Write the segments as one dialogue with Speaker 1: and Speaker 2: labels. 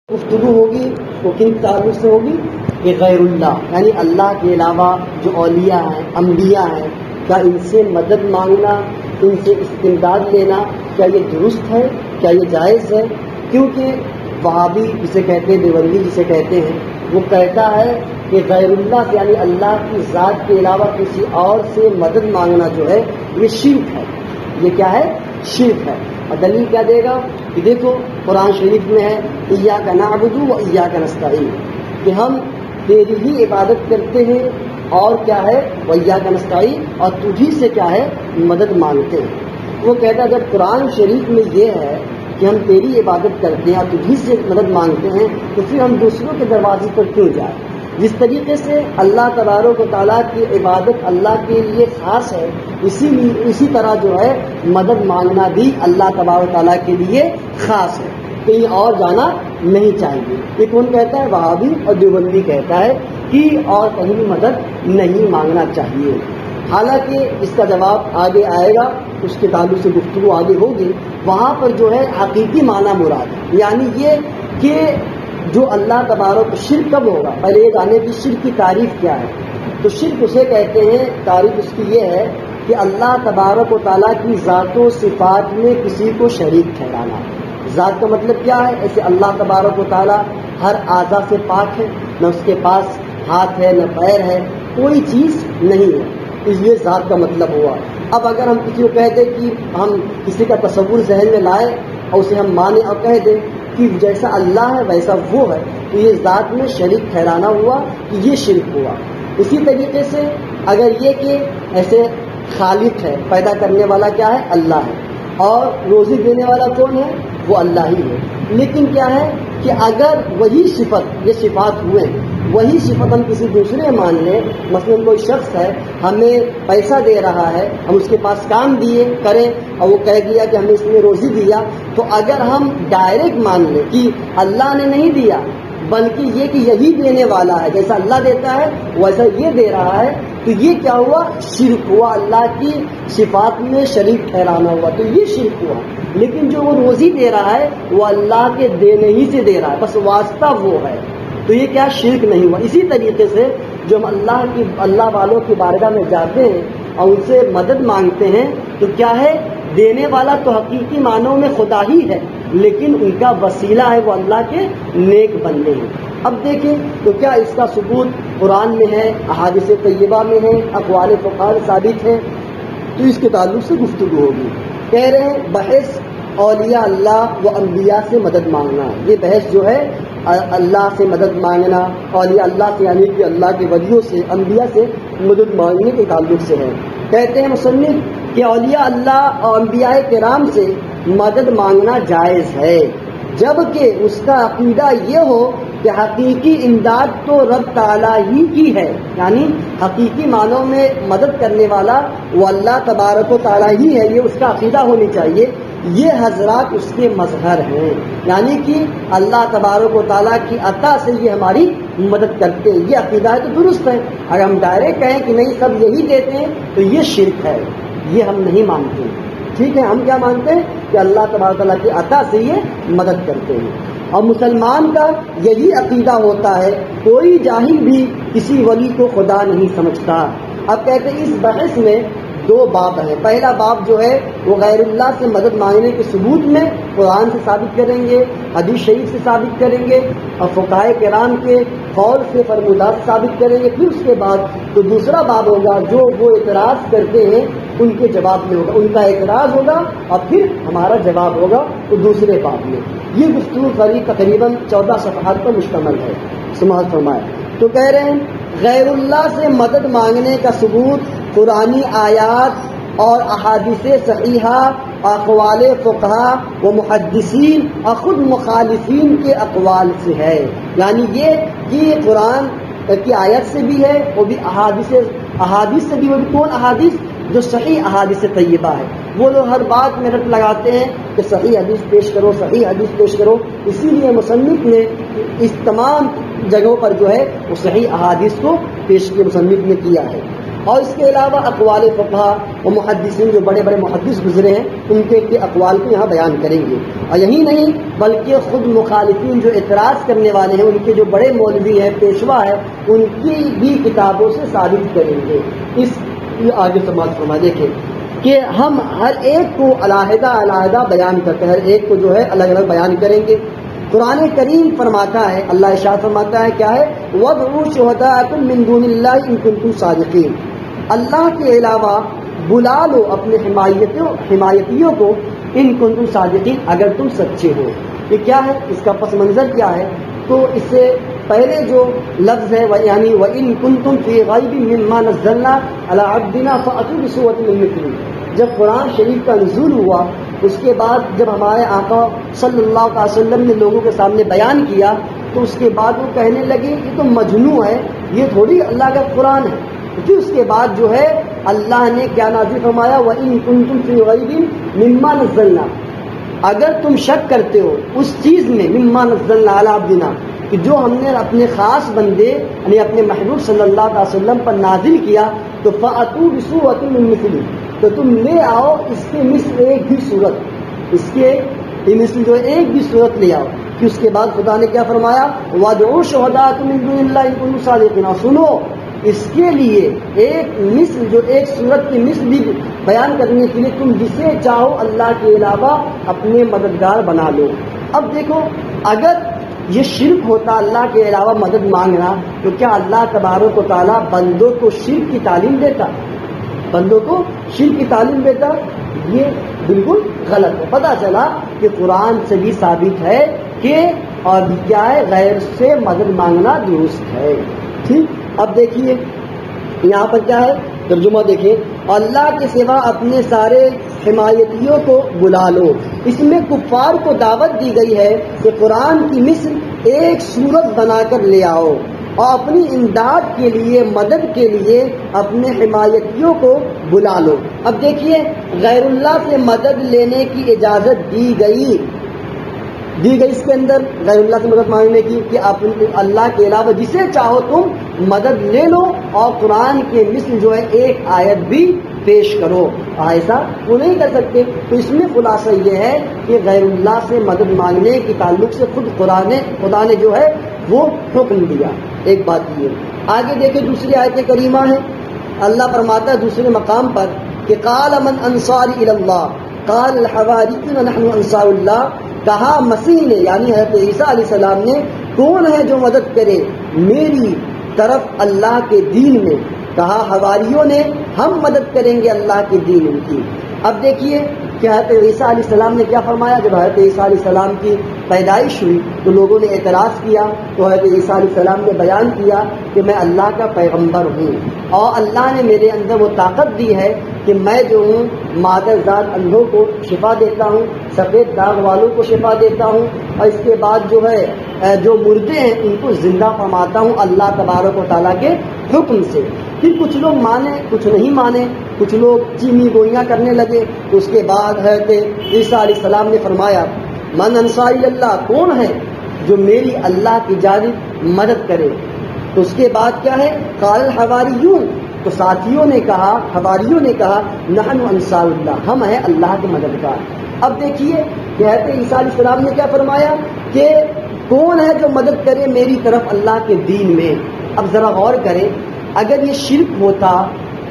Speaker 1: گفتگو ہوگی وہ کن تعلق سے ہوگی کہ غیر اللہ یعنی اللہ کے علاوہ جو اولیاء ہیں انبیاء ہیں کیا ان سے مدد مانگنا ان سے استمداد لینا کیا یہ درست ہے کیا یہ جائز ہے؟ کیونکہ وہابی جسے کہتے ہیں دیوبندی جسے کہتے ہیں وہ کہتا ہے کہ غیر اللہ یعنی اللہ کی ذات کے علاوہ کسی اور سے مدد مانگنا جو ہے یہ شرک ہے. یہ کیا ہے؟ شرک ہے. اور دلیل کیا دے گا کہ دیکھو قرآن شریف میں ہے ایاک نعبد و ایاک نستعین کہ ہم تیری ہی عبادت کرتے ہیں اور کیا ہے و ایاک نستعین اور تجھی سے کیا ہے مدد مانگتے ہیں. وہ کہتا ہے جب قرآن شریف میں یہ ہے کہ ہم تیری عبادت کرتے ہیں اور تجھی سے مدد مانگتے ہیں تو پھر ہم دوسروں کے دروازے پر کیوں جائیں؟ جس طریقے سے اللہ تبارک و تعالیٰ کی عبادت اللہ کے لیے خاص ہے اسی طرح جو ہے مدد مانگنا بھی اللہ تبارک و تعالیٰ کے لیے خاص ہے. کہیں اور جانا نہیں چاہیے. یہ کون کہتا ہے؟ وہابی اور دیوبندی کہتا ہے کہ اور کہیں بھی مدد نہیں مانگنا چاہیے. حالانکہ اس کا جواب آگے آئے گا اس کے تعلق سے گفتگو آگے ہوگی. وہاں پر جو ہے حقیقی معنی مراد یعنی یہ کہ جو اللہ تبارک شرک کب ہوگا پہلے یہ جانے کی شرک کی تعریف کیا ہے. تو شرک اسے کہتے ہیں تعریف اس کی یہ ہے کہ اللہ تبارک و تعالیٰ کی ذات و صفات میں کسی کو شریک ٹھہرانا. ذات کا مطلب کیا ہے؟ ایسے اللہ تبارک و تعالیٰ ہر اعضاء سے پاک ہے نہ اس کے پاس ہاتھ ہے نہ پیر ہے کوئی چیز نہیں ہے اس لیے ذات کا مطلب ہوا. اب اگر ہم کسی کو کہہ دیں کہ ہم کسی کا تصور ذہن میں لائیں اور اسے ہم مانیں اور کہہ دیں کہ جیسا اللہ ہے ویسا وہ ہے تو یہ ذات میں شریک ٹھہرانا ہوا کہ یہ شرک ہوا. اسی طریقے سے اگر یہ کہ ایسے خالق ہے پیدا کرنے والا کیا ہے؟ اللہ ہے اور روزی دینے والا کون ہے؟ وہ اللہ ہی ہے. لیکن کیا ہے کہ اگر وہی صفت یہ صفات ہوئے وہی صفت ہم کسی دوسرے مان لیں مثلا کوئی شخص ہے ہمیں پیسہ دے رہا ہے ہم اس کے پاس کام دیے کریں اور وہ کہہ دیا کہ ہمیں اس نے روزی دیا تو اگر ہم ڈائریکٹ مان لیں کہ اللہ نے نہیں دیا بلکہ یہ کہ یہی دینے والا ہے جیسا اللہ دیتا ہے ویسا یہ دے رہا ہے تو یہ کیا ہوا؟ شرک ہوا. اللہ کی صفات میں شریک ٹھہرانا ہوا تو یہ شرک ہوا. لیکن جو وہ روزی دے رہا ہے وہ اللہ کے دینے ہی سے دے رہا ہے بس واسطہ وہ ہے تو یہ کیا شرک نہیں ہوا. اسی طریقے سے جو ہم اللہ والوں کی بارگاہ میں جاتے ہیں اور ان سے مدد مانگتے ہیں تو کیا ہے دینے والا تو حقیقی معنوں میں خدا ہی ہے لیکن ان کا وسیلہ ہے وہ اللہ کے نیک بندے ہیں. اب دیکھیں تو کیا اس کا ثبوت قرآن میں ہے احادیث طیبہ میں ہے اقوال فقہا ثابت ہے تو اس کے تعلق سے گفتگو ہوگی. کہہ رہے ہیں بحث اولیاء اللہ و انبیاء سے مدد مانگنا. یہ بحث جو ہے اللہ سے مدد مانگنا اولیاء اللہ سے یعنی کہ اللہ کے ولیوں سے انبیاء سے مدد مانگنے کے تعلق سے ہے. کہتے ہیں مصنف کہ اولیاء اللہ اور انبیاء کرام سے مدد مانگنا جائز ہے جبکہ اس کا عقیدہ یہ ہو کہ حقیقی امداد تو رب تعالیٰ ہی کی ہے یعنی حقیقی معنوں میں مدد کرنے والا وہ اللہ تبارک و تعالیٰ ہی ہے یہ اس کا عقیدہ ہونی چاہیے. یہ حضرات اس کے مظہر ہیں یعنی کہ اللہ تبارک و تعالیٰ کی عطا سے یہ ہماری مدد کرتے ہیں یہ عقیدہ ہے تو درست ہے. اگر ہم ڈائریکٹ کہیں کہ نہیں سب یہی دیتے ہیں تو یہ شرک ہے یہ ہم نہیں مانتے. ٹھیک ہے ہم کیا مانتے ہیں کہ اللہ تبارک و تعالیٰ کی عطا سے یہ مدد کرتے ہیں اور مسلمان کا یہی عقیدہ ہوتا ہے. کوئی جاہل بھی کسی ولی کو خدا نہیں سمجھتا. اب کہتے ہیں اس بحث میں دو باب ہیں. پہلا باب جو ہے وہ غیر اللہ سے مدد مانگنے کے ثبوت میں قرآن سے ثابت کریں گے حدیث شریف سے ثابت کریں گے اور فقہائے کرام کے قول سے فرمودات ثابت کریں گے. پھر اس کے بعد تو دوسرا باب ہوگا جو وہ اعتراض کرتے ہیں ان کے جواب میں ہوگا ان کا اعتراض ہوگا اور پھر ہمارا جواب ہوگا تو دوسرے باب میں. یہ گفتگو قریب تقریباً 14 صفحات پر مشتمل ہے. سماعت فرمائے تو کہہ رہے ہیں غیر اللہ سے مدد مانگنے کا ثبوت قرآنی آیات اور احادیث صحیحہ اقوال فقہا و محدثین اور خود مخالفین کے اقوال سے ہے. یعنی یہ کہ قرآن کی آیت سے بھی ہے وہ بھی احادیث سے بھی وہ بھی کون احادیث جو صحیح احادیث طیبہ ہے. وہ لوگ ہر بات میں رٹ لگاتے ہیں کہ صحیح حدیث پیش کرو صحیح حدیث پیش کرو. اسی لیے مصنف نے اس تمام جگہوں پر جو ہے وہ صحیح احادیث کو پیش کیا مصنف نے کیا ہے. اور اس کے علاوہ اقوال فقہا و محدثین جو بڑے بڑے محدث گزرے ہیں ان کے اقوال کو یہاں بیان کریں گے. اور یہی نہیں بلکہ خود مخالفین جو اعتراض کرنے والے ہیں ان کے جو بڑے مولوی ہیں پیشوا ہے ان کی بھی کتابوں سے ثابت کریں گے. اس آگے سماعت فرما دیکھیں کہ ہم ہر ایک کو علیحدہ علیحدہ بیان کرتے ہیں, ہر ایک کو جو ہے الگ الگ بیان کریں گے. قرآن کریم فرماتا ہے, اللہ ارشاد فرماتا ہے کیا ہے, وَادْعُوا شُهَدَاءَكُم مِّن دُونِ اللَّهِ إِن كُنتُمْ صَادِقِينَ, اللہ کے علاوہ بلا لو اپنے حمایتیوں کو, ان کنتم صادقین, اگر تم سچے ہو. یہ کیا ہے, اس کا پس منظر کیا ہے؟ تو اس سے پہلے جو لفظ ہے یعنی وَإِن كُنتُمْ فِي غَيْبٍ مِّمَّا نَزَّلْنَا عَلَىٰ عَبْدِنَا فَأْتُوا بِسُورَةٍ مِّن مِّثْلِهِ, جب قرآن شریف کا نزول ہوا اس کے بعد جب ہمارے آقا صلی اللہ علیہ وسلم نے لوگوں کے سامنے بیان کیا تو اس کے بعد وہ کہنے لگے یہ تو مجنون ہے, یہ تھوڑی اللہ کا قرآن ہے. پھر اس کے بعد جو ہے اللہ نے کیا نازل فرمایا, وَإِن كُنتُمْ فِي غَيْبٍ مِّمَّا نَزَّلْنَا, اگر تم شک کرتے ہو اس چیز میں مِّمَّا نَزَّلْنَا عَلَىٰ عَبْدِنَا کہ جو ہم نے اپنے خاص بندے یعنی اپنے محبوب صلی اللہ علیہ وسلم پر نازل کیا, تو فَأْتُوا بِسُورَةٍ مِّن مِّثْلِهِ, تو تم لے آؤ اس کے مثل ایک بھی صورت, اس کے مثل جو ایک بھی صورت لے آؤ. کہ اس کے بعد خدا نے کیا فرمایا, وَادْعُوا شُهَدَاءَكُم مِّن دُونِ اللَّهِ إِن كُنتُمْ صَادِقِينَ, سنو اس کے لیے ایک مثل جو ایک صورت کی مثل بھی بیان کرنے کے لیے تم جسے چاہو اللہ کے علاوہ اپنے مددگار بنا لو. اب دیکھو اگر یہ شرک ہوتا اللہ کے علاوہ مدد مانگنا, تو کیا اللہ تبارک و تعالیٰ بندوں کو شرک کی تعلیم دیتا؟ بندوں کو شرک کی تعلیم دیتا؟ یہ بالکل غلط ہے. پتہ چلا کہ قرآن سے بھی ثابت ہے کہ اور کیا ہے, غیر سے مدد مانگنا درست ہے. ٹھیک, اب دیکھیے یہاں پر کیا ہے ترجمہ دیکھیں, اللہ کے سوا اپنے سارے حمایتیوں کو بلا لو. اس میں کفار کو دعوت دی گئی ہے کہ قرآن کی مثل ایک صورت بنا کر لے آؤ اور اپنی امداد کے لیے مدد کے لیے اپنے حمایتیوں کو بلا لو. اب دیکھیے غیر اللہ سے مدد لینے کی اجازت دی گئی اس کے اندر غیر اللہ سے مدد مانگنے کی کہ اللہ کے علاوہ جسے چاہو تم مدد لے لو اور قرآن کے مثل جو ہے ایک آیت بھی پیش کرو. ایسا وہ نہیں کر سکتے. تو اس میں خلاصہ یہ ہے کہ غیر اللہ سے مدد مانگنے کے تعلق سے خود خدا نے جو ہے وہ حکم دیا. ایک بات یہ آگے دیکھیں دوسری آیت کریمہ ہے, اللہ فرماتا ہے دوسرے مقام پر کہ قال من انصاری الی اللہ قال الحواریون نحن انصار اللہ, کہا مسیح نے یعنی حضرت عیسیٰ علیہ السلام نے کون ہے جو مدد کرے میری طرف اللہ کے دین میں, کہا حواریوں نے ہم مدد کریں گے اللہ کے دین کی. اب دیکھیے کہ حضرت عیسیٰ علیہ السلام نے کیا فرمایا. جب حضرت عیسیٰ علیہ السلام کی پیدائش ہوئی تو لوگوں نے اعتراض کیا, تو حضرت عیسیٰ علیہ السلام نے بیان کیا کہ میں اللہ کا پیغمبر ہوں اور اللہ نے میرے اندر وہ طاقت دی ہے کہ میں جو ہوں مادر ذات اندھوں کو شفا دیتا ہوں, سفید داغ والوں کو شفا دیتا ہوں, اور اس کے بعد جو ہے جو مردے ہیں ان کو زندہ فرماتا ہوں اللہ تبارک و تعالیٰ کے حکم سے. پھر کچھ لوگ مانے کچھ نہیں مانے, کچھ لوگ چینی گوئیاں کرنے لگے. تو اس کے بعد حضرت عیسیٰ علیہ السلام نے فرمایا من انصاری اللہ, کون ہے جو میری اللہ کی جانب مدد کرے. تو اس کے بعد کیا ہے قال الحواریون, تو ساتھیوں نے کہا حواریوں نے کہا نحن انصار اللہ, ہم ہیں اللہ کے مددگار. اب دیکھیے کہ حضرت عیسیٰ علیہ السلام نے کیا فرمایا کہ کون ہے جو مدد کرے میری طرف اللہ کے دین میں. اب ذرا غور کریں, اگر یہ شرک ہوتا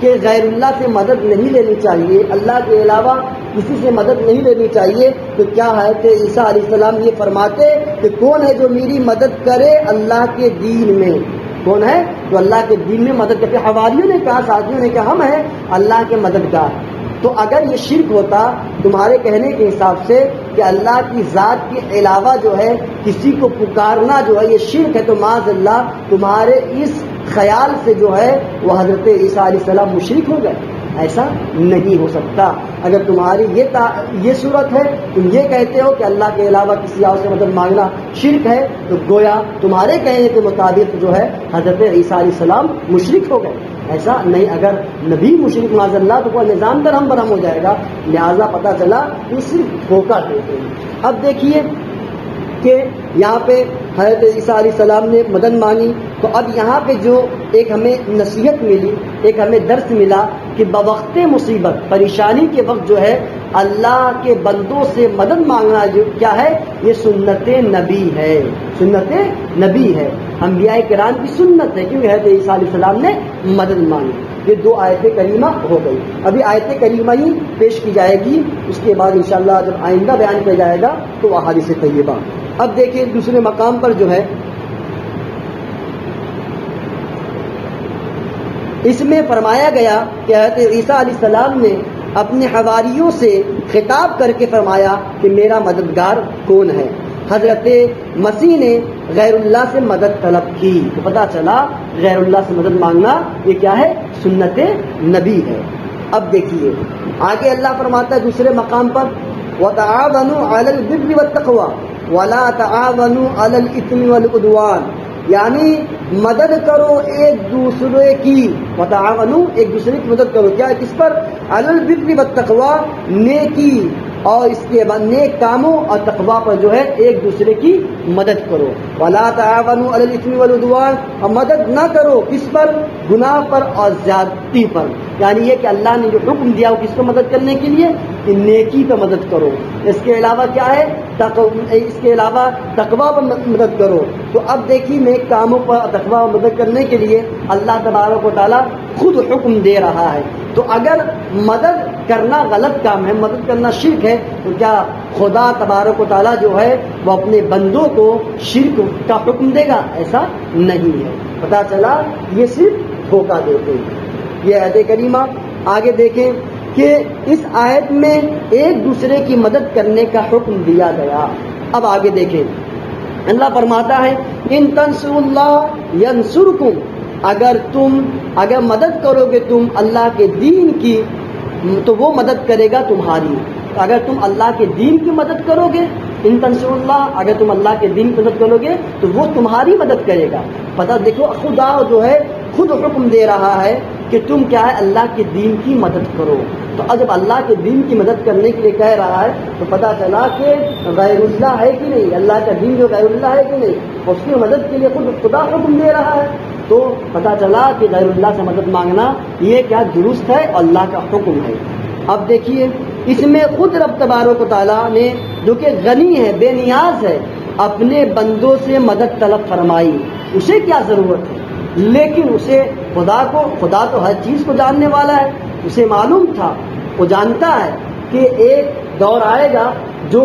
Speaker 1: کہ غیر اللہ سے مدد نہیں لینی چاہیے, اللہ کے علاوہ کسی سے مدد نہیں لینی چاہیے, تو کیا حضرت عیسیٰ علیہ السلام یہ فرماتے کہ کون ہے جو میری مدد کرے اللہ کے دین میں, کون ہے جو اللہ کے دین میں مدد کرتے. حواریوں نے کہا ساتھیوں نے کہا ہم ہیں اللہ کے مددگار. تو اگر یہ شرک ہوتا تمہارے کہنے کے حساب سے کہ اللہ کی ذات کے علاوہ جو ہے کسی کو پکارنا جو ہے یہ شرک ہے, تو معاذ اللہ تمہارے اس خیال سے جو ہے وہ حضرت عیسیٰ علیہ السلام مشرک ہو گئے. ایسا نہیں ہو سکتا. اگر تمہاری یہ صورت ہے, تم یہ کہتے ہو کہ اللہ کے علاوہ کسی اور سے مدد مانگنا شرک ہے, تو گویا تمہارے کہنے کے مطابق جو ہے حضرت عیسیٰ علیہ السلام مشرک ہو گئے. ایسا نہیں, اگر نبی مشرک معاذ اللہ تو کوئی نظام درہم برہم ہو جائے گا. لہٰذا پتہ چلا یہ صرف دھوکہ دیتے ہیں. اب دیکھیے کہ یہاں پہ حضرت عیسیٰ علیہ السلام نے مدد مانگی، تو اب یہاں پہ جو ایک ہمیں نصیحت ملی، ایک ہمیں درس ملا کہ بوقت مصیبت پریشانی کے وقت جو ہے اللہ کے بندوں سے مدد مانگنا جو کیا ہے، یہ سنت نبی ہے، سنت نبی ہے، انبیاء کرام کی سنت ہے، کیونکہ حضرت عیسیٰ علیہ السلام نے مدد مانگی۔ یہ دو آیت کریمہ ہو گئی، ابھی آیت کریمہ ہی پیش کی جائے گی، اس کے بعد انشاءاللہ جب آئندہ بیان کیا جائے گا تو احادیث طیبہ۔ اب دیکھیں دوسرے مقام پر جو ہے اس میں فرمایا گیا کہ حضرت عیسیٰ علیہ السلام نے اپنے حواریوں سے خطاب کر کے فرمایا کہ میرا مددگار کون ہے۔ حضرت مسیح نے غیر اللہ سے مدد طلب کی، تو پتہ چلا غیر اللہ سے مدد مانگنا یہ کیا ہے، سنت نبی ہے۔ اب دیکھیے آگے اللہ فرماتا ہے دوسرے مقام پر وَتَعَاوَنُوا عَلَى الْبِرِّ وَالتَّقْوَىٰ وَلَا تَعَاوَنُوا عَلَى الْإِثْمِ وَالْعُدْوَانِ، یعنی مدد کرو ایک دوسرے کی، وتعاونوا ایک دوسرے کی مدد کرو، کیا کس پر، علی البر والتقویٰ نیکی اور اس کے بعد نیک کاموں اور تقویٰ پر جو ہے ایک دوسرے کی مدد کرو۔ ولا تعاونوا علی الاثم والعدوان، اور مدد نہ کرو کس پر، گناہ پر اور زیادتی پر، یعنی یہ کہ اللہ نے جو حکم دیا وہ کس کو مدد کرنے کے لیے، کہ نیکی پر مدد کرو، اس کے علاوہ کیا ہے، اس کے علاوہ تقویٰ پر مدد کرو۔ تو اب دیکھیے نیک کاموں پر تقویٰ پر مدد کرنے کے لیے اللہ تبارک و تعالیٰ خود حکم دے رہا ہے۔ تو اگر مدد کرنا غلط کام ہے، مدد کرنا شرک ہے، تو کیا خدا تبارک و تعالیٰ جو ہے وہ اپنے بندوں کو شرک کا حکم دے گا؟ ایسا نہیں ہے۔ پتہ چلا یہ صرف دھوکہ دیتے ہیں۔ یہ آیت کریمہ آگے دیکھیں کہ اس آیت میں ایک دوسرے کی مدد کرنے کا حکم دیا گیا۔ اب آگے دیکھیں اللہ فرماتا ہے ان تنصروا اللہ ینصرکم، اگر مدد کرو گے تم اللہ کے دین کی تو وہ مدد کرے گا تمہاری۔ اگر تم اللہ کے دین کی مدد کرو گے، ان تنصروا اللہ، اگر تم اللہ کے دین کی مدد کرو گے تو وہ تمہاری مدد کرے گا۔ پتہ دیکھو خدا جو ہے خود حکم دے رہا ہے کہ تم کیا ہے اللہ کے دین کی مدد کرو۔ تو جب اللہ کے دین کی مدد کرنے کے لیے کہہ رہا ہے تو پتہ چلا کہ غیر اللہ ہے کہ نہیں، اللہ کا دین جو غیر اللہ ہے کہ نہیں، اس کی مدد کے لیے خود خدا حکم دے رہا ہے۔ تو پتہ چلا کہ غیر اللہ سے مدد مانگنا یہ کیا درست ہے اور اللہ کا حکم ہے۔ اب دیکھیے اس میں خود رب تبارک و تعالیٰ نے جو کہ غنی ہے، بے نیاز ہے، اپنے بندوں سے مدد طلب فرمائی۔ اسے کیا ضرورت ہے، لیکن اسے خدا تو ہر چیز کو جاننے والا ہے، اسے معلوم تھا، وہ جانتا ہے کہ ایک دور آئے گا جو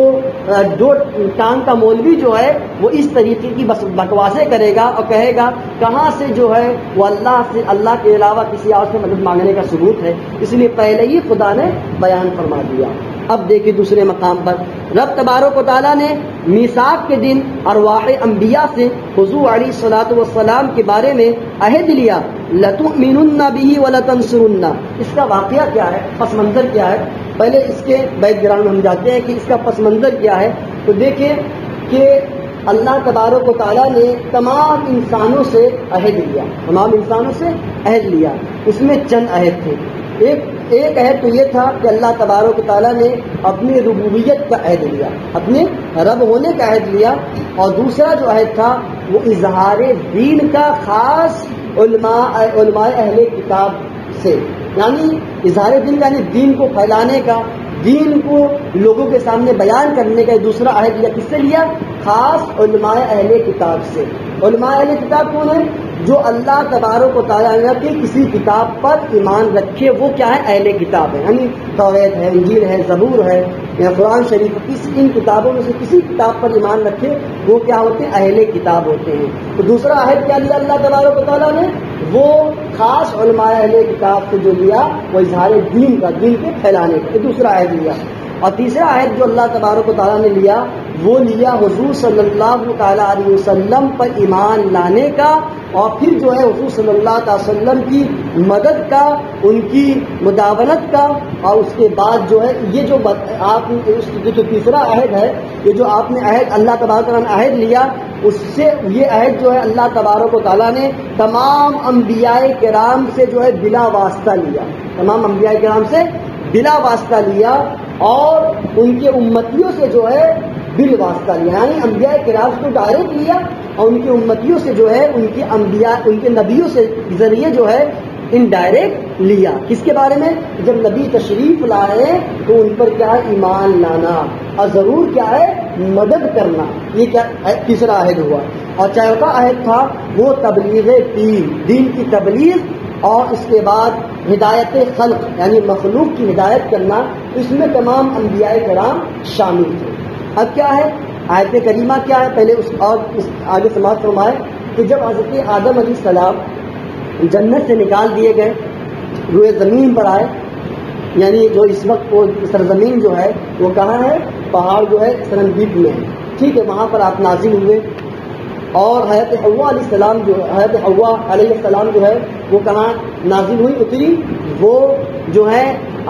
Speaker 1: ٹانگ کا مولوی جو ہے وہ اس طریقے کی بکواسیں کرے گا اور کہے گا کہاں سے جو ہے وہ اللہ کے علاوہ کسی اور سے مدد مانگنے کا ثبوت ہے، اس لیے پہلے ہی خدا نے بیان فرما دیا۔ اب دیکھیں دوسرے مقام پر رب تبارک و تعالیٰ نے میثاق کے دن ارواح انبیاء سے حضور علیہ الصلوۃ والسلام کے بارے میں عہد لیا، لتؤمنن به ولتنصرن۔ اس کا واقعہ کیا ہے، پس منظر کیا ہے، پہلے اس کے بیک گراؤنڈ ہم جاتے ہیں کہ اس کا پس منظر کیا ہے۔ تو دیکھیں کہ اللہ تبارک و تعالیٰ نے تمام انسانوں سے عہد لیا، تمام انسانوں سے عہد لیا، اس میں چند عہد تھے۔ ایک عہد تو یہ تھا کہ اللہ تبارک و تعالیٰ نے اپنی ربوبیت کا عہد لیا، اپنے رب ہونے کا عہد لیا، اور دوسرا جو عہد تھا وہ اظہار دین کا، خاص علماء اہل کتاب سے، یعنی اظہار دین کا، یعنی دین کو پھیلانے کا، دین کو لوگوں کے سامنے بیان کرنے کا دوسرا عہد لیا۔ کس سے لیا؟ خاص علماء اہل کتاب سے۔ علماء اہل کتاب کون ہیں؟ جو اللہ تبارک و تعالیٰ کی کسی کتاب پر ایمان رکھے، وہ کیا ہے؟ اہل کتاب ہے، یعنی توریت ہے، انجیل ہے، زبور ہے یا قرآن شریف، ان کتابوں میں سے کسی کتاب پر ایمان رکھے وہ کیا ہوتے ہیں؟ اہل کتاب ہوتے ہیں۔ تو دوسرا عہد کیا لیا اللہ تبارک و تعالیٰ نے؟ وہ خاص علماء اہل کتاب سے جو لیا وہ اظہار دین کا، دین کے پھیلانے کا، یہ دوسرا عہد لیا۔ اور تیسرا عہد جو اللہ تبارک و تعالیٰ نے لیا وہ لیا حضور صلی اللہ تعالیٰ علیہ وسلم پر ایمان لانے کا، اور پھر جو ہے حضور صلی اللہ علیہ وسلم کی مدد کا، ان کی مداونت کا، اور اس کے بعد جو ہے یہ جو آپ جو تیسرا عہد ہے، یہ جو آپ نے عہد اللہ تبارک و تعالیٰ نے عہد لیا، اس سے یہ عہد جو ہے اللہ تبارک و تعالیٰ نے تمام انبیاء کرام سے جو ہے بلا واسطہ لیا، تمام انبیاء کرام سے بلا واسطہ لیا، اور ان کے امتیوں سے جو ہے بالواسطہ لیا، یعنی انبیاء کرام کو ڈائریکٹ لیا اور ان کی امتیوں سے جو ہے ان کے انبیاء ان کے نبیوں سے ذریعے جو ہے انڈائریکٹ لیا۔ کس کے بارے میں؟ جب نبی تشریف لائے تو ان پر کیا ہے؟ ایمان لانا، اور ضرور کیا ہے؟ مدد کرنا۔ یہ کیا تیسرا عہد ہوا۔ اور چوتھا عہد تھا وہ تبلیغ دین کی تبلیغ، اور اس کے بعد ہدایت خلق یعنی مخلوق کی ہدایت کرنا، اس میں تمام انبیاء کرام شامل تھے۔ اب کیا ہے آیت کریمہ کیا ہے؟ پہلے اس آگے سماعت فرمائے کہ جب حضرت آدم علیہ السلام جنت سے نکال دیے گئے، روئے زمین پر آئے، یعنی جو اس وقت وہ سرزمین جو ہے وہ کہاں ہے؟ پہاڑ جو ہے سرنگیت میں ہے، ٹھیک ہے، وہاں پر آپ نازل ہوئے، اور حضرت حوا علیہ السلام جو ہے وہ کہاں نازل ہوئی؟ اتری، وہ جو ہے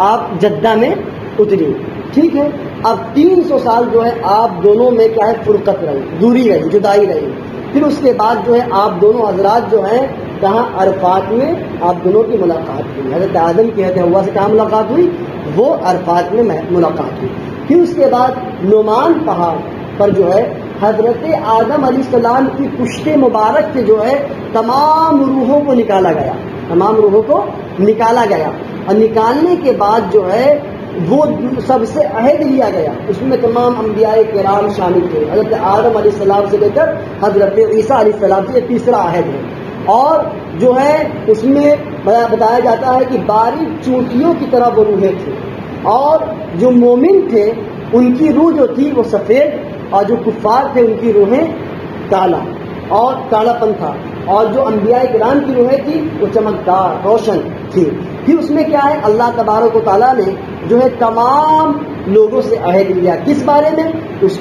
Speaker 1: آپ جدہ میں اتری، ٹھیک ہے۔ اب 300 سال جو ہے آپ دونوں میں کیا ہے؟ فرقت رہی، دوری رہی، جدائی رہی۔ پھر اس کے بعد جو ہے آپ دونوں حضرات جو ہیں کہاں؟ عرفات میں آپ دونوں کی ملاقات ہوئی۔ حضرت آدم کی حضرت حوا سے کہاں ملاقات ہوئی؟ وہ عرفات میں ملاقات ہوئی۔ پھر اس کے بعد نعمان پہاڑ پر جو ہے حضرت آدم علیہ السلام کی پشت مبارک سے جو ہے تمام روحوں کو نکالا گیا، تمام روحوں کو نکالا گیا، اور نکالنے کے بعد جو ہے وہ سب سے عہد لیا گیا، اس میں تمام انبیاء کرام شامل تھے، حضرت آدم علیہ السلام سے لے کر حضرت عیسیٰ علیہ السلام سے، یہ تیسرا عہد ہے۔ اور جو ہے اس میں بتایا جاتا ہے کہ باریک چونٹیوں کی طرح وہ روحیں تھیں، اور جو مومن تھے ان کی روح جو تھی وہ سفید، اور جو کفار تھے ان کی روحیں کالا اور کالا پن تھا، اور جو انبیاء کرام کی روحیں تھی وہ چمکدار روشن تھی۔ پھر اس میں کیا ہے؟ اللہ تبارک و تعالیٰ نے جو ہے تمام لوگوں سے عہد لیا، کس بارے میں؟ اس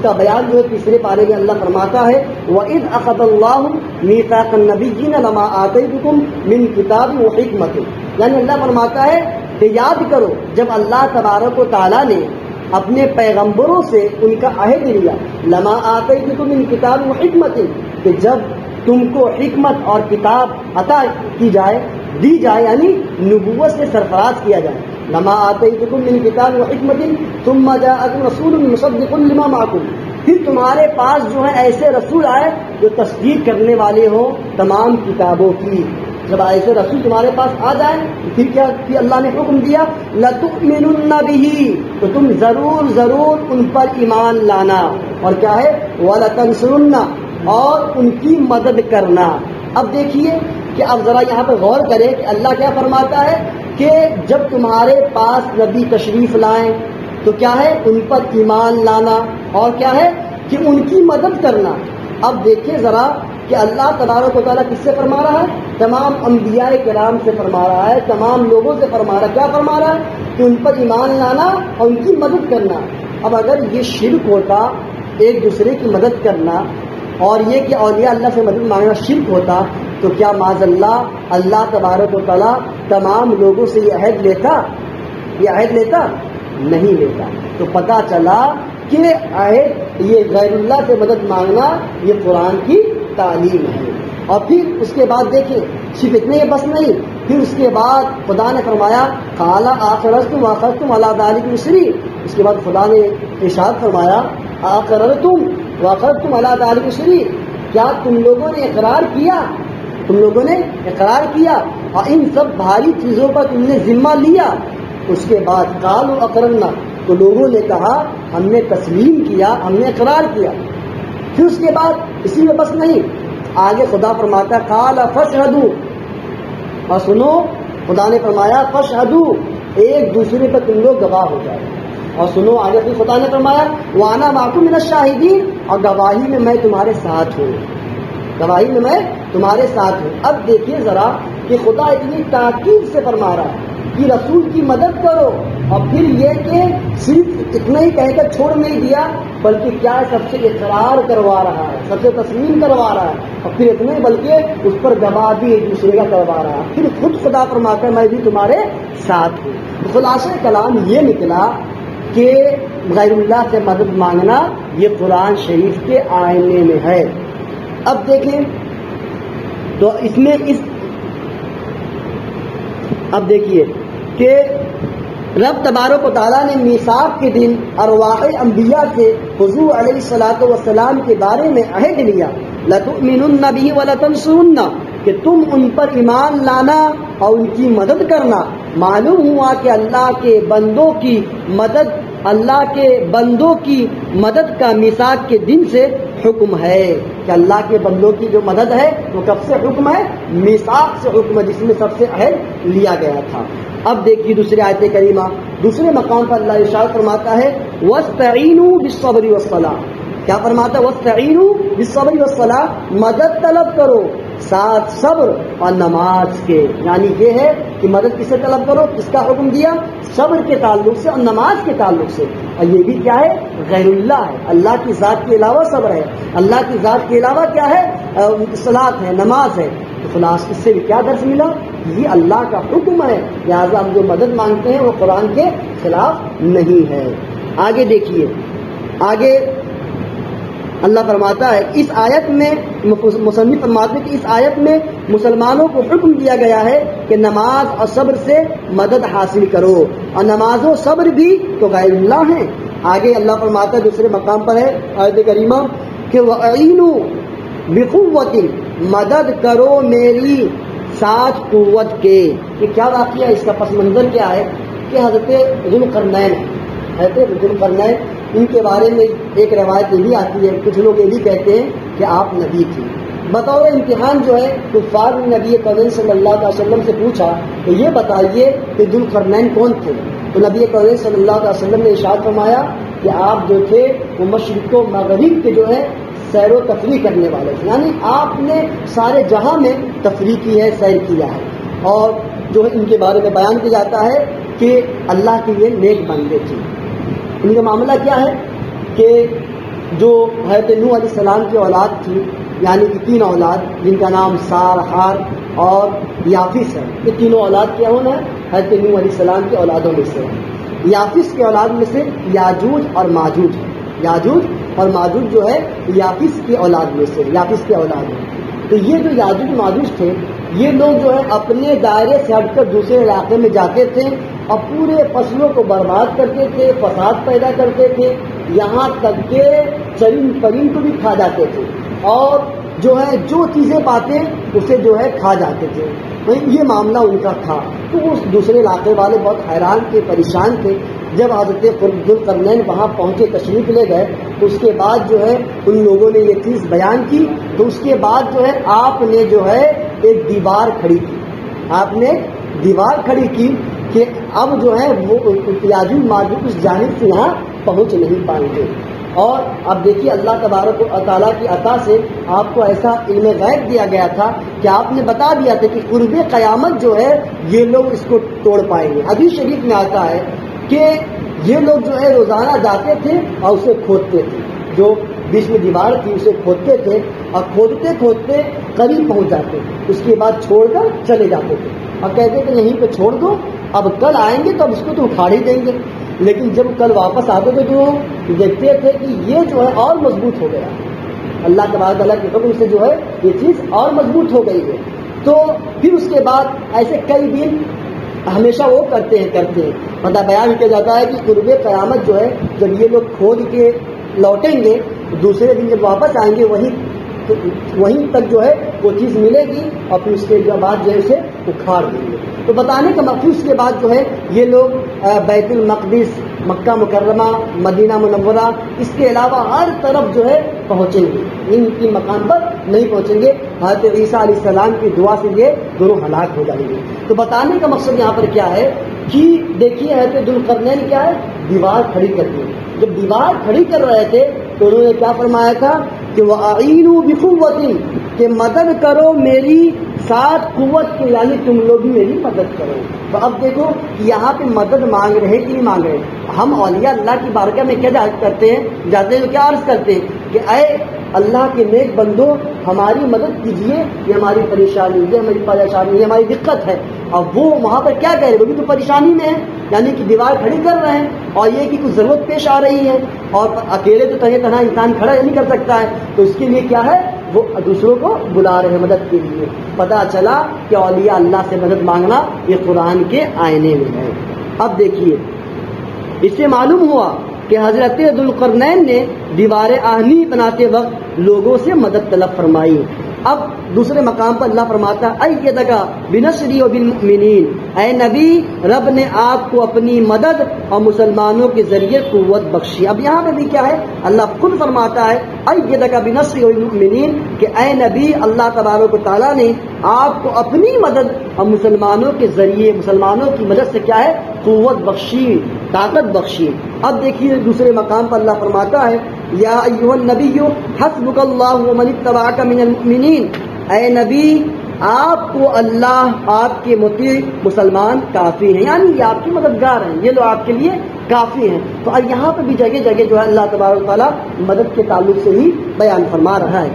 Speaker 1: کا بیان جو ہے تیسرے پارے میں اللہ فرماتا ہے وَإِذْ أَخَذَ اللَّهُ مِيثَاقَ النَّبِيِّينَ لَمَا آتَيْتُكُم مِّن كِتَابٍ وَحِكْمَةٍ، یعنی اللہ فرماتا ہے کہ یاد کرو جب اللہ تبارک و تعالیٰ نے اپنے پیغمبروں سے ان کا عہد لیا، لما آتیتکم من کتاب و حکمت، کہ جب تم کو حکمت اور کتاب عطا کی جائے، دی جائے، یعنی نبوت سے سرفراز کیا جائے، لما آتیتکم من کتاب و حکمت ثم جاءکم رسول مصدق لما معکم، پھر تمہارے پاس جو ہے ایسے رسول آئے جو تصدیق کرنے والے ہوں تمام کتابوں کی۔ جب ایسے رسول تمہارے پاس آ جائیں پھر کیا کہ اللہ نے حکم دیا لَتُؤْمِنُنَّ بِهِ، تو تم ضرور ان پر ایمان لانا، اور کیا ہے؟ وَلَتَنْصُرُنَّ، اور ان کی مدد کرنا۔ اب دیکھیے کہ اب ذرا یہاں پہ غور کریں کہ اللہ کیا فرماتا ہے کہ جب تمہارے پاس نبی تشریف لائیں تو کیا ہے؟ ان پر ایمان لانا، اور کیا ہے؟ کہ ان کی مدد کرنا۔ اب دیکھیں ذرا کہ اللہ تبارک و تعالیٰ کس سے فرما رہا ہے؟ تمام انبیاء کرام سے فرما رہا ہے، تمام لوگوں سے فرما رہا ہے۔ کیا فرما رہا ہے؟ کہ ان پر ایمان لانا اور ان کی مدد کرنا۔ اب اگر یہ شرک ہوتا، ایک دوسرے کی مدد کرنا، اور یہ کہ اولیاء اللہ سے مدد مانگنا شرک ہوتا، تو کیا معاذ اللہ تبارک و تعالیٰ تمام لوگوں سے یہ عہد لیتا؟ نہیں لیتا۔ تو پتہ چلا کہ عہد یہ غیر اللہ سے مدد مانگنا یہ قرآن کی تعلیم ہے۔ اور پھر اس کے بعد دیکھیں صرف اتنے یہ بس نہیں، پھر اس کے بعد خدا نے فرمایا قال آخرتم واخذتم علی ذلک مصری، اس کے بعد خدا نے ارشاد فرمایا آخرتم واخذتم علی ذلک مصری، کیا تم لوگوں نے اقرار کیا اور ان سب بھاری چیزوں پر تم نے ذمہ لیا؟ اس کے بعد قالوا اقررنا، تو لوگوں نے کہا ہم نے تسلیم کیا، ہم نے اقرار کیا۔ پھر اس کے بعد اسی میں بس نہیں، آگے خدا فرماتا قال فاشهدوا، اور سنو خدا نے فرمایا فاشهدوا، ایک دوسرے پر تم لوگ گواہ ہو جائے۔ اور سنو آگے پھر خدا نے فرمایا وانا معکم من الشاہدین، اور گواہی میں میں تمہارے ساتھ ہوں، گواہی میں میں تمہارے ساتھ ہوں۔ اب دیکھیے ذرا کہ خدا اتنی تاکید سے فرما رہا ہے کہ رسول کی مدد کرو، اور پھر یہ کہ صرف اتنا ہی کہہ کر چھوڑ نہیں دیا، بلکہ کیا سب سے اقرار کروا رہا ہے، سب سے تسلیم کروا رہا ہے، اور پھر اتنا ہی بلکہ اس پر گواہ بھی ایک دوسرے کا کروا رہا ہے۔ پھر خود خدا فرماتا ہے میں بھی تمہارے ساتھ ہوں۔ خلاصہ کلام یہ نکلا کہ غیر اللہ سے مدد مانگنا یہ قرآن شریف کے آئینے میں ہے۔ اب دیکھیں تو اس میں اب دیکھیے کہ رب تبارک و تعالیٰ نے میثاق کے دن ارواح انبیاء سے حضور علیہ الصلوۃ والسلام کے بارے میں عہد لیا، لتؤمنن بہ ولتنصرن، کہ تم ان پر ایمان لانا اور ان کی مدد کرنا۔ معلوم ہوا کہ اللہ کے بندوں کی مدد کا میثاق کے دن سے حکم ہے، کہ اللہ کے بندوں کی جو مدد ہے وہ کب سے حکم ہے؟ میثاق سے حکم ہے، جس میں سب سے عہد لیا گیا تھا۔ اب دیکھیے دوسری آیت کریمہ، دوسرے مقام پر اللہ ارشاد فرماتا ہے وَاسْتَعِینُوا بِالصَّبْرِ وَالصَّلَاةِ، کیا فرماتا ہے؟ وَاسْتَعِینُوا بِالصَّبْرِ وَالصَّلَاةِ، مدد طلب کرو ساتھ صبر اور نماز کے۔ یعنی یہ ہے کہ مدد کس سے طلب کرو، کس کا حکم دیا؟ صبر کے تعلق سے اور نماز کے تعلق سے۔ اور یہ بھی کیا ہے؟ غیر اللہ ہے، اللہ کی ذات کے علاوہ صبر ہے، اللہ کی ذات کے علاوہ کیا ہے؟ صلاۃ ہے، نماز ہے۔ تو خلاص اس سے بھی کیا درس ملا؟ یہ اللہ کا حکم ہے، لہٰذا ہم جو مدد مانگتے ہیں وہ قرآن کے خلاف نہیں ہے۔ آگے دیکھیے، آگے اللہ فرماتا ہے اس آیت میں، مصنف فرماتے ہیں کہ اس آیت میں مسلمانوں کو حکم دیا گیا ہے کہ نماز اور صبر سے مدد حاصل کرو، اور نماز و صبر بھی تو غیر اللہ ہیں۔ آگے اللہ فرماتا ہے دوسرے مقام پر ہے آیت کریمہ کہ وَأَعِینُوا بِقُوَّةٍ، مدد کرو میری ساتھ قوت کے۔ یہ کیا واقعہ ہے؟ اس کا پس منظر کیا ہے کہ حضرت ذوالقرنین، ان کے بارے میں ایک روایت یہ بھی آتی ہے، کچھ لوگ یہ بھی کہتے ہیں کہ آپ نبی تھے۔ بطور امتحان جو ہے کفار نے نبی کریم صلی اللہ علیہ وسلم سے پوچھا کہ یہ بتائیے کہ ذوالقرنین کون تھے؟ تو نبی کریم صلی اللہ علیہ وسلم نے ارشاد فرمایا کہ آپ جو تھے وہ مشرق و مغرب کے جو ہے سیر و تفریح کرنے والے تھے، یعنی آپ نے سارے جہاں میں تفریح کی ہے، سیر کیا ہے۔ اور جو ہے ان کے بارے میں بیان کیا جاتا ہے کہ اللہ کے لیے نیک بندے تھے۔ ان کا معاملہ کیا ہے کہ جو حضرت نوح علیہ السلام کی اولاد تھی، یعنی کہ 3 اولاد جن کا نام سار، حار اور یافس ہے، یہ تینوں اولاد کیا ہونا ہے؟ حضرت نوح علیہ السلام کی اولادوں میں سے۔ یافس کے اولاد میں سے یاجوج اور ماجوج ہے، یاجوج اور ماجوج جو ہے یافس کی اولاد میں سے، یافس کے اولاد ہے۔ تو یہ جو یاجوج ماجوج تھے، یہ لوگ جو ہے اپنے دائرے سے ہٹ کر دوسرے علاقے میں جاتے تھے اور پورے فصلوں کو برباد کرتے تھے، فساد پیدا کرتے تھے، یہاں تک کہ چرند پرند کو بھی کھا جاتے تھے، اور جو ہے جو چیزیں پاتے اسے جو ہے کھا جاتے تھے۔ یہ معاملہ ان کا تھا۔ تو اس دوسرے علاقے والے بہت حیران تھے، پریشان تھے۔ جب حضرت ذوالقرنین وہاں پہنچے، تشریف لے گئے، اس کے بعد جو ہے ان لوگوں نے یہ چیز بیان کی، تو اس کے بعد جو ہے آپ نے جو ہے ایک دیوار کھڑی کی، آپ نے دیوار کھڑی کی کہ اب جو ہے وہ یاجوج ماجوج اس جانب سے یہاں پہنچ نہیں پائیں گے۔ اور اب دیکھیے اللہ تبارک و تعالیٰ کی عطا سے آپ کو ایسا علم غیب دیا گیا تھا کہ آپ نے بتا دیا تھا کہ قرب قیامت جو ہے یہ لوگ اس کو توڑ پائیں گے۔ حدیث شریف میں آتا ہے کہ یہ لوگ جو ہے روزانہ جاتے تھے اور اسے کھودتے تھے، جو بیچ میں دیوار تھی اسے کھودتے تھے، اور کھودتے کھودتے قریب پہنچ جاتے، اس کے بعد چھوڑ کر چلے جاتے تھے اور کہتے تھے یہیں پہ چھوڑ دو، اب کل آئیں گے تو اب اس کو تو اکھاڑ ہی دیں گے۔ لیکن جب کل واپس آتے تھے تو دیکھتے تھے کہ یہ جو ہے اور مضبوط ہو گیا، اللہ تبارک تعالیٰ کے حکم سے جو ہے یہ چیز اور مضبوط ہو گئی ہے۔ تو پھر اس کے بعد ایسے کئی دن ہمیشہ وہ کرتے ہیں مطلب بیان کیا جاتا ہے کہ قرب قیامت جو ہے جب یہ لوگ کھود کے لوٹیں گے، دوسرے دن جب واپس آئیں گے وہیں تک جو ہے وہ چیز ملے گی، اور پھر اس کے بعد جو ہے اسے اکھاڑ دیں گے۔ تو بتانے کا مقصود کے بعد جو ہے یہ لوگ بیت المقدس، مکہ مکرمہ، مدینہ منورہ، اس کے علاوہ ہر طرف جو ہے پہنچیں گے، ان کی مقام پر نہیں پہنچیں گے۔ حضرت عیسیٰ علیہ السلام کی دعا سے یہ دونوں ہلاک ہو جائیں گے۔ تو بتانے کا مقصد یہاں پر کیا ہے کہ دیکھیے حضرت ذوالقرنین کیا ہے، دیوار کھڑی کر دی۔ جب دیوار کھڑی کر رہے تھے تو انہوں نے کیا فرمایا تھا کہ وَأَعِینُوا بِقُوَّةٍ، کہ مدد کرو میری ساتھ قوت کے، یعنی تم لوگ بھی میری مدد کرو۔ تو اب دیکھو کہ یہاں پہ مدد مانگ رہے کہ نہیں مانگ رہے؟ ہم اولیاء اللہ کی بارگاہ میں کیا کرتے ہیں، جاتے ہیں کیا عرض کرتے ہیں کہ اے اللہ کے نیک بندو ہماری مدد کیجیے، یہ ہماری پریشانی، یہ ہماری پریشانی، یہ ہماری دقت ہے۔ اب وہ وہاں پر کیا کہہ رہے، وہ بھی تو پریشانی میں ہے، یعنی کہ دیوار کھڑی کر رہے ہیں، اور یہ کہ کچھ ضرورت پیش آ رہی ہے، اور اکیلے تو تنہا انسان کھڑا نہیں کر سکتا ہے، تو اس کے لیے کیا ہے وہ دوسروں کو بلا رہے ہیں مدد کے لیے۔ پتہ چلا کہ اولیاء اللہ سے مدد مانگنا یہ قرآن کے آئینے میں ہے۔ اب دیکھیے اس سے معلوم ہوا کہ حضرت ذوالقرنین نے دیوار آہنی بناتے وقت لوگوں سے مدد طلب فرمائی. اب دوسرے مقام پر اللہ فرماتا ہے ایدک بنصری وبالمؤمنین، اے نبی رب نے آپ کو اپنی مدد اور مسلمانوں کے ذریعے قوت بخشی. اب یہاں پہ بھی کیا ہے، اللہ خود فرماتا ہے ایدک بنصری وبالمؤمنین کہ اے نبی اللہ تبارک و تعالیٰ نے آپ کو اپنی مدد اور مسلمانوں کے ذریعے مسلمانوں کی مدد سے کیا ہے قوت بخشی، طاقت بخشی. اب دیکھیے دوسرے مقام پر اللہ فرماتا ہے یا ایھا النبی حسبک اللہ ومن اتبعک من المؤمنین، اے نبی آپ کو اللہ آپ کے مطیع مسلمان کافی ہیں، یعنی یہ آپ کے مددگار ہیں، یہ لوگ آپ کے لیے کافی ہیں. تو یہاں پہ بھی جگہ جگہ جو ہے اللہ تبارک و تعالیٰ مدد کے تعلق سے ہی بیان فرما رہا ہے.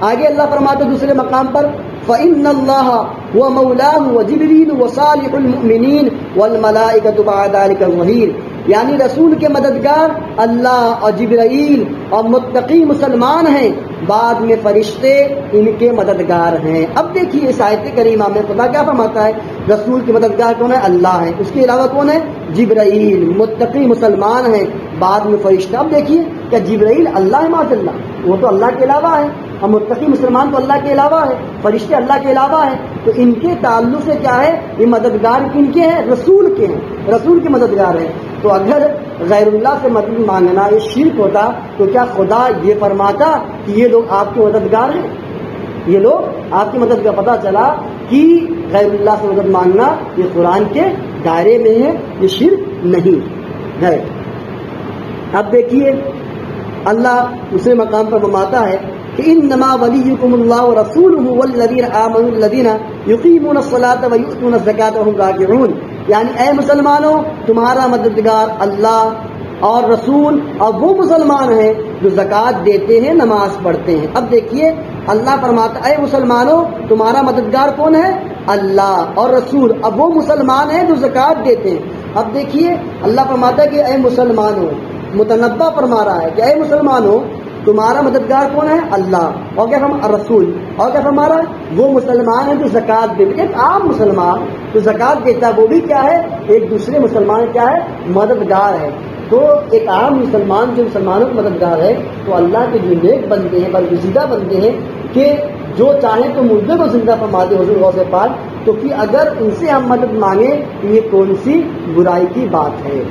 Speaker 1: آگے اللہ فرماتا دوسرے مقام پر فإن اللہ هو مولاه وجبریل وصالح المؤمنین والملائکۃ بعد ذلک ظہیر، یعنی رسول کے مددگار اللہ اور جبرائیل اور متقی مسلمان ہیں، بعد میں فرشتے ان کے مددگار ہیں. اب دیکھیے اس آیت کریمہ میں خدا کیا فرماتا ہے، رسول کے مددگار کون ہے، اللہ ہے، اس کے علاوہ کون ہے، جبرائیل، متقی مسلمان ہیں، بعد میں فرشتے. اب دیکھیے کیا جبرائیل اللہ ہے، معاذ اللہ، وہ تو اللہ کے علاوہ ہے، اور متقی مسلمان تو اللہ کے علاوہ ہے، فرشتے اللہ کے علاوہ ہیں. تو ان کے تعلق سے کیا ہے، یہ مددگار کن کے ہیں، رسول کے ہیں، رسول کے مددگار ہیں. تو اگر غیر اللہ سے مدد مانگنا یہ شرک ہوتا تو کیا خدا یہ فرماتا کہ یہ لوگ آپ کے مددگار ہیں، یہ لوگ آپ کی مدد کا پتہ چلا کہ غیر اللہ سے مدد مانگنا یہ قرآن کے دائرے میں ہے، یہ شرک نہیں ہے. اب دیکھیے اللہ دوسرے مقام پر فرماتا ہے کہ انما ولیکم اللہ ورسولہ والذین آمنوا الذین یقیمون الصلاۃ ویؤتون الزکاۃ وهم راکعون، یعنی اے مسلمانوں تمہارا مددگار اللہ اور رسول اور وہ مسلمان ہیں جو زکوٰۃ دیتے ہیں، نماز پڑھتے ہیں. اب دیکھیے اللہ فرماتا اے مسلمانوں تمہارا مددگار کون ہے، اللہ اور رسول، اب وہ مسلمان ہیں جو زکوٰۃ دیتے ہیں. اب دیکھیے اللہ فرماتا ہے کہ اے مسلمانوں، متنبہ فرما رہا ہے کہ اے مسلمانوں تمہارا مددگار کون ہے، اللہ، اور کیا رسول، اور کیا فرما رہا ہے، وہ مسلمان ہیں جو زکوٰۃ دیتے. ایک عام مسلمان جو زکوٰۃ دیتا ہے وہ بھی کیا ہے، ایک دوسرے مسلمان کیا ہے، مددگار ہے. تو ایک عام مسلمان جو مسلمانوں کا مددگار ہے تو اللہ کے جو نیک بندے ہیں، برگزیدہ بندے ہیں کہ جو چاہیں تو مردے کو زندہ فرما دے حضور غوث پاک، تو پھر اگر ان سے ہم مدد مانگیں تو یہ کون سی برائی کی بات ہے.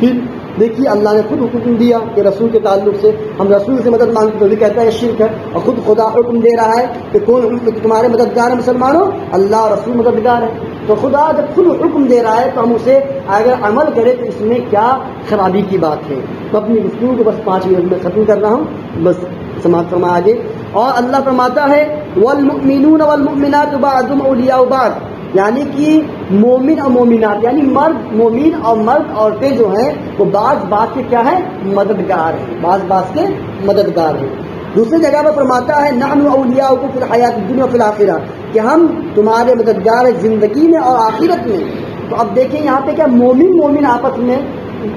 Speaker 1: پھر دیکھیے اللہ نے خود حکم دیا کہ رسول کے تعلق سے ہم رسول سے مدد مانگتے تو بھی کہتا ہے شرک ہے، اور خود خدا حکم دے رہا ہے کہ کون تمہارے مددگار ہیں مسلمانوں، اللہ اور رسول مددگار ہے. تو خدا جب خود حکم دے رہا ہے تو ہم اسے اگر عمل کرے تو اس میں کیا خرابی کی بات ہے. تو اپنی گفتگو کو بس 5 منٹ میں ختم کر رہا ہوں، بس سماعت فرما آگے. اور اللہ فرماتا ہے والمؤمنون والمؤمنات بعضهم اولیاء بعض، یعنی کہ مومن اور مومنات یعنی مرد مومن اور مرد عورتیں جو ہیں وہ بعض بات کے کیا ہیں، مددگار ہیں، بعض بات کے مددگار ہیں. دوسری جگہ پر فرماتا ہے نحن اولیاؤکم فی الحیات الدنیا وفی الآخرہ، کہ ہم تمہارے مددگار ہیں زندگی میں اور آخرت میں. تو اب دیکھیں یہاں پہ کیا مومن آپس میں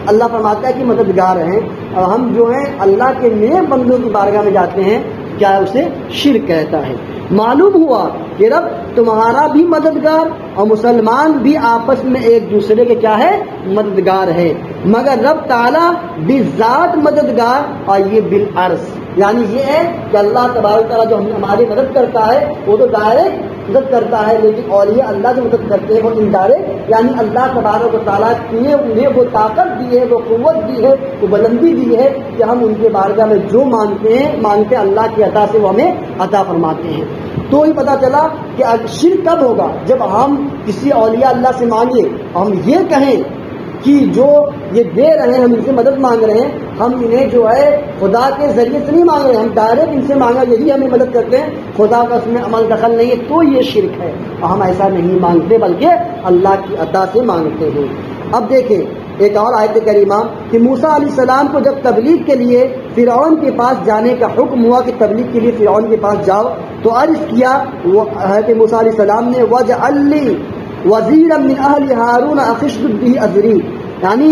Speaker 1: اللہ فرماتا ہے کہ مددگار ہیں، اور ہم جو ہیں اللہ کے نیک بندوں کی بارگاہ میں جاتے ہیں کیا اسے شرک کہتا ہے. معلوم ہوا کہ رب تمہارا بھی مددگار اور مسلمان بھی آپس میں ایک دوسرے کے کیا ہے، مددگار ہے، مگر رب تعالیٰ بذات مددگار اور یہ بالعرض، یعنی یہ ہے کہ اللہ تبارک تعالیٰ جو ہماری مدد کرتا ہے وہ تو ڈائریکٹ مدد کرتا ہے، لیکن اولیاء اللہ جو مدد کرتے ہیں وہ انڈائریکٹ، یعنی اللہ تبارک و تعالیٰ نے انہیں وہ طاقت دی ہے، وہ قوت دی ہے، وہ بلندی دی ہے کہ ہم ان کے بارگاہ میں جو مانگتے اللہ کی عطا سے وہ ہمیں عطا فرماتے ہیں. تو ہی پتہ چلا کہ شرک کب ہوگا، جب ہم کسی اولیاء اللہ سے مانگے اور ہم یہ کہیں کہ جو یہ دے رہے ہیں ہم ان سے مدد مانگ رہے ہیں، ہم انہیں جو ہے خدا کے ذریعے سے نہیں مانگ رہے، ہم ڈائریکٹ ان سے مانگا یہی ہمیں مدد کرتے ہیں، خدا کا اس میں عمل دخل نہیں ہے، تو یہ شرک ہے. اور ہم ایسا نہیں مانگتے بلکہ اللہ کی عطا سے مانگتے ہیں. اب دیکھیں ایک اور آیت کریمہ کہ موسیٰ علیہ السلام کو جب تبلیغ کے لیے فرعون کے پاس جانے کا حکم ہوا کہ تبلیغ کے لیے فرعون کے پاس جاؤ، تو عرض کیا حضرت موسیٰ علیہ السلام نے وَاجْعَل لِّي وَزِيرًا مِّنْ أَهْلِ هَارُونَ أَخِشْدُدْ بِهِ أَزْرِي، یعنی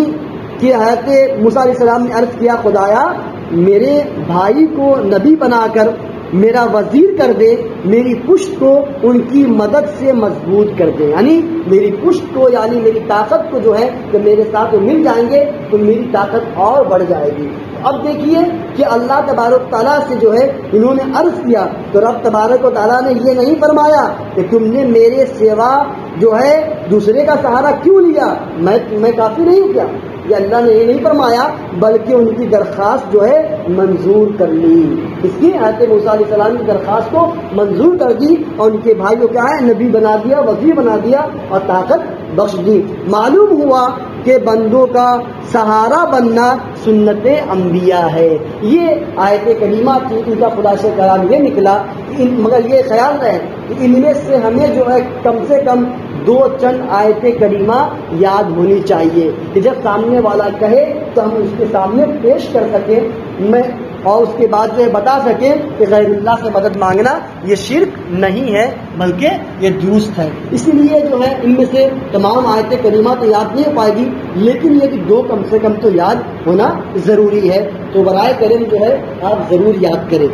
Speaker 1: کہ حضرت موسیٰ علیہ السلام نے عرض کیا خدایا میرے بھائی کو نبی بنا کر میرا وزیر کر دے، میری پشت کو ان کی مدد سے مضبوط کر دے، یعنی میری پشت کو، یعنی میری طاقت کو جو ہے کہ میرے ساتھ وہ مل جائیں گے تو میری طاقت اور بڑھ جائے گی۔ اب دیکھیے کہ اللہ تبارک تعالیٰ سے جو ہے انہوں نے عرض کیا تو رب تبارک و تعالیٰ نے یہ نہیں فرمایا کہ تم نے میرے سوا جو ہے دوسرے کا سہارا کیوں لیا، میں کافی نہیں ہوں کیا؟ یہ اللہ نے یہ نہیں فرمایا، بلکہ ان کی درخواست جو ہے منظور کر لی۔ اس کی حضرت موسیٰ علیہ السلام کی درخواست کو منظور کر دی اور ان کے بھائی کو کیا ہے نبی بنا دیا، وزیر بنا دیا اور طاقت بخش دی۔ معلوم ہوا کہ بندوں کا سہارا بننا سنت انبیاء ہے۔ یہ آیت کریمہ کی ان کا خلاصہ کلام یہ نکلا، مگر یہ خیال رہے کہ ان میں سے ہمیں جو ہے کم سے کم دو چند آیت کریمہ یاد ہونی چاہیے کہ جب سامنے والا کہے تو ہم اس کے سامنے پیش کر سکیں اور اس کے بعد جو ہے بتا سکیں کہ غیر اللہ سے مدد مانگنا یہ شرک نہیں ہے بلکہ یہ درست ہے۔ اسی لیے جو ہے ان میں سے تمام آیت کریمہ تو یاد نہیں ہو پائے گی، لیکن یہ کہ دو کم سے کم تو یاد ہونا ضروری ہے، تو برائے کرم جو ہے آپ ضرور یاد کریں۔